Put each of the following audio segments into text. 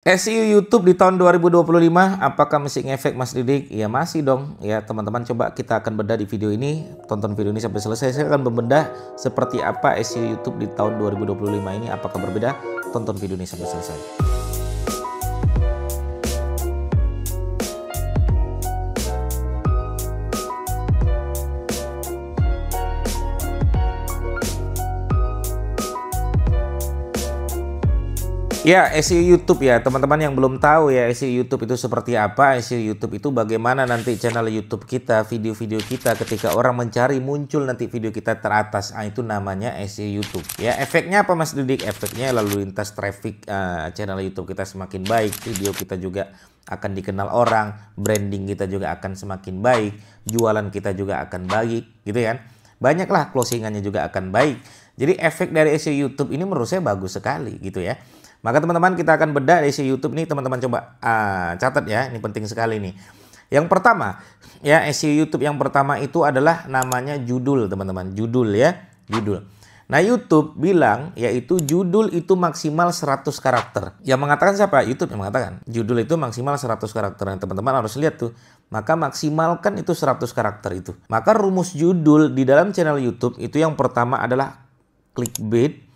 SEO YouTube di tahun 2025, apakah masih ngefek Mas Didik? Ya masih dong. Ya teman-teman, coba kita akan bedah di video ini. Tonton video ini sampai selesai. Saya akan membedah seperti apa SEO YouTube di tahun 2025 ini. Apakah berbeda? Tonton video ini sampai selesai. Ya, SEO YouTube ya, teman-teman yang belum tahu ya SEO YouTube itu seperti apa. SEO YouTube itu bagaimana nanti channel YouTube kita, video-video kita ketika orang mencari muncul nanti video kita teratas. Nah, itu namanya SEO YouTube. Ya, efeknya apa Mas Didik? Efeknya lalu lintas traffic channel YouTube kita semakin baik, video kita juga akan dikenal orang, branding kita juga akan semakin baik, jualan kita juga akan baik, gitu kan? Banyaklah closingannya juga akan baik. Jadi efek dari SEO YouTube ini menurut saya bagus sekali gitu ya. Maka teman-teman kita akan bedah SEO YouTube nih, teman-teman coba catat ya, ini penting sekali nih. Yang pertama ya, SEO YouTube yang pertama itu adalah namanya judul teman-teman, judul ya, judul. Nah YouTube bilang yaitu judul itu maksimal 100 karakter. Yang mengatakan siapa? YouTube yang mengatakan judul itu maksimal 100 karakter. Nah, teman-teman harus lihat tuh, maka maksimalkan itu 100 karakter itu. Maka rumus judul di dalam channel YouTube itu yang pertama adalah clickbait,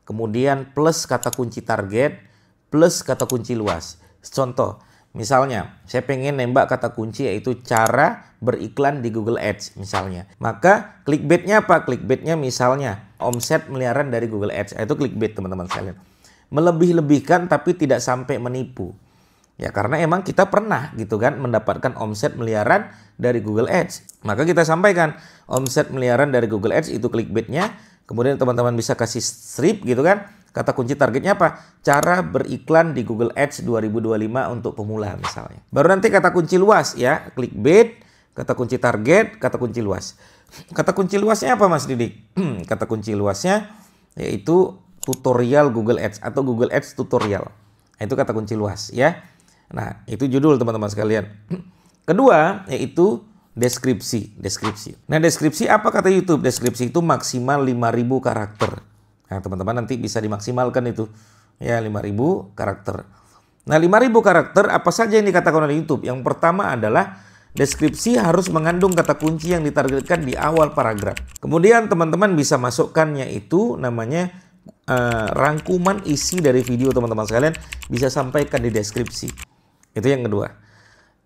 kemudian plus kata kunci target, plus kata kunci luas. Contoh, misalnya saya pengen nembak kata kunci yaitu cara beriklan di Google Ads misalnya. Maka clickbaitnya apa? Clickbaitnya misalnya omset miliaran dari Google Ads. Itu clickbait teman-teman sekalian. Melebih-lebihkan tapi tidak sampai menipu. Ya karena emang kita pernah gitu kan mendapatkan omset miliaran dari Google Ads. Maka kita sampaikan omset miliaran dari Google Ads itu clickbaitnya. Kemudian teman-teman bisa kasih strip gitu kan. Kata kunci targetnya apa? Cara beriklan di Google Ads 2025 untuk pemula misalnya. Baru nanti kata kunci luas ya. Clickbait, kata kunci target, kata kunci luas. Kata kunci luasnya apa Mas Didik? Kata kunci luasnya yaitu tutorial Google Ads atau Google Ads tutorial. Itu kata kunci luas ya. Nah itu judul teman-teman sekalian. Kedua yaitu deskripsi. Nah deskripsi apa kata YouTube? Deskripsi itu maksimal 5.000 karakter. Nah teman-teman nanti bisa dimaksimalkan itu ya 5.000 karakter. Nah 5.000 karakter apa saja yang dikatakan oleh YouTube? Yang pertama adalah deskripsi harus mengandung kata kunci yang ditargetkan di awal paragraf. Kemudian teman-teman bisa masukkannya itu namanya rangkuman isi dari video teman-teman sekalian bisa sampaikan di deskripsi. Itu yang kedua.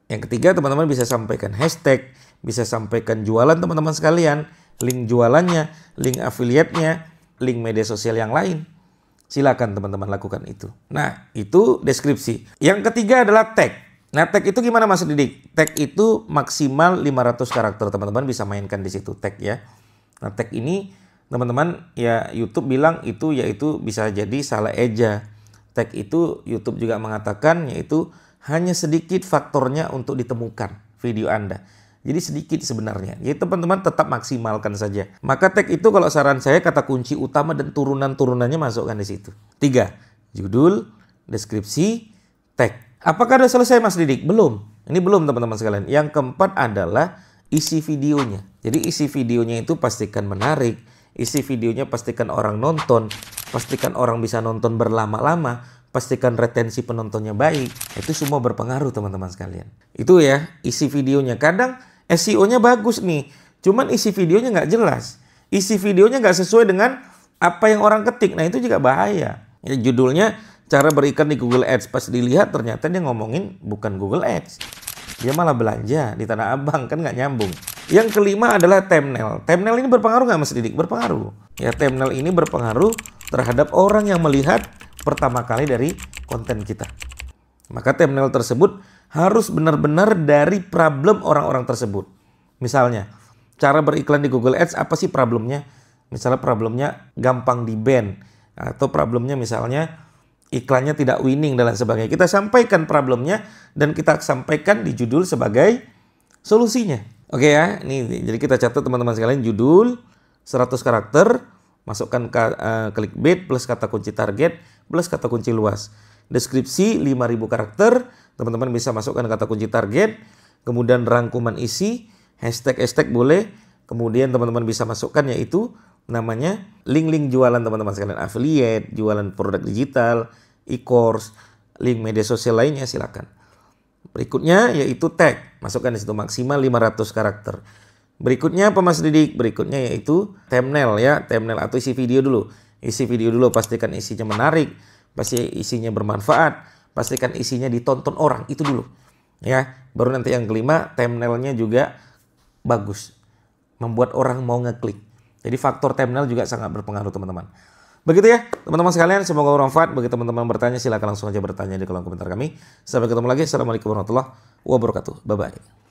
Yang ketiga teman-teman bisa sampaikan hashtag, bisa sampaikan jualan teman-teman sekalian, link jualannya, link affiliate-nya, link media sosial yang lain. Silakan teman-teman lakukan itu. Nah itu deskripsi. Yang ketiga adalah tag. Nah tag itu gimana Mas Didik? Tag itu maksimal 500 karakter, teman-teman bisa mainkan di situ tag ya. Nah tag ini teman-teman ya YouTube bilang itu yaitu bisa jadi salah eja. Tag itu YouTube juga mengatakan yaitu hanya sedikit faktornya untuk ditemukan video Anda. Jadi sedikit sebenarnya. Jadi teman-teman tetap maksimalkan saja. Maka tag itu kalau saran saya kata kunci utama dan turunan-turunannya masukkan di situ. 3. Judul, deskripsi, tag. Apakah sudah selesai Mas Didik? Belum. Ini belum teman-teman sekalian. Yang keempat adalah isi videonya. Jadi isi videonya itu pastikan menarik. Isi videonya pastikan orang nonton. Pastikan orang bisa nonton berlama-lama. Pastikan retensi penontonnya baik. Itu semua berpengaruh teman-teman sekalian. Itu ya isi videonya. Kadang SEO-nya bagus nih. Cuman isi videonya nggak jelas. Isi videonya nggak sesuai dengan apa yang orang ketik. Nah itu juga bahaya. Ya, judulnya cara beriklan di Google Ads. Pas dilihat ternyata dia ngomongin bukan Google Ads. Dia malah belanja di Tanah Abang. Kan nggak nyambung. Yang kelima adalah thumbnail. Thumbnail ini berpengaruh nggak Mas Didik? Berpengaruh. Ya thumbnail ini berpengaruh terhadap orang yang melihat pertama kali dari konten kita. Maka thumbnail tersebut harus benar-benar dari problem orang-orang tersebut. Misalnya, cara beriklan di Google Ads apa sih problemnya? Misalnya problemnya gampang di-ban. Atau problemnya misalnya iklannya tidak winning dan lain sebagainya. Kita sampaikan problemnya dan kita sampaikan di judul sebagai solusinya. Oke ya, ini jadi kita catat teman-teman sekalian judul 100 karakter. Masukkan clickbait plus kata kunci target plus kata kunci luas. Deskripsi 5.000 karakter. Teman-teman bisa masukkan kata kunci target. Kemudian rangkuman isi. Hashtag boleh. Kemudian teman-teman bisa masukkan yaitu namanya link-link jualan teman-teman sekalian. Affiliate, jualan produk digital, e-course, link media sosial lainnya silakan. Berikutnya yaitu tag, masukkan di situ maksimal 500 karakter. Berikutnya apa Mas Didik? Berikutnya yaitu thumbnail ya, thumbnail atau isi video dulu. Isi video dulu, pastikan isinya menarik, pasti isinya bermanfaat, pastikan isinya ditonton orang, itu dulu. Ya, baru nanti yang kelima, thumbnailnya juga bagus, membuat orang mau ngeklik. Jadi faktor thumbnail juga sangat berpengaruh teman-teman. Begitu ya teman-teman sekalian, semoga bermanfaat. Bagi teman-teman bertanya silahkan langsung aja bertanya di kolom komentar kami. Sampai ketemu lagi. Assalamualaikum warahmatullahi wabarakatuh. Bye bye.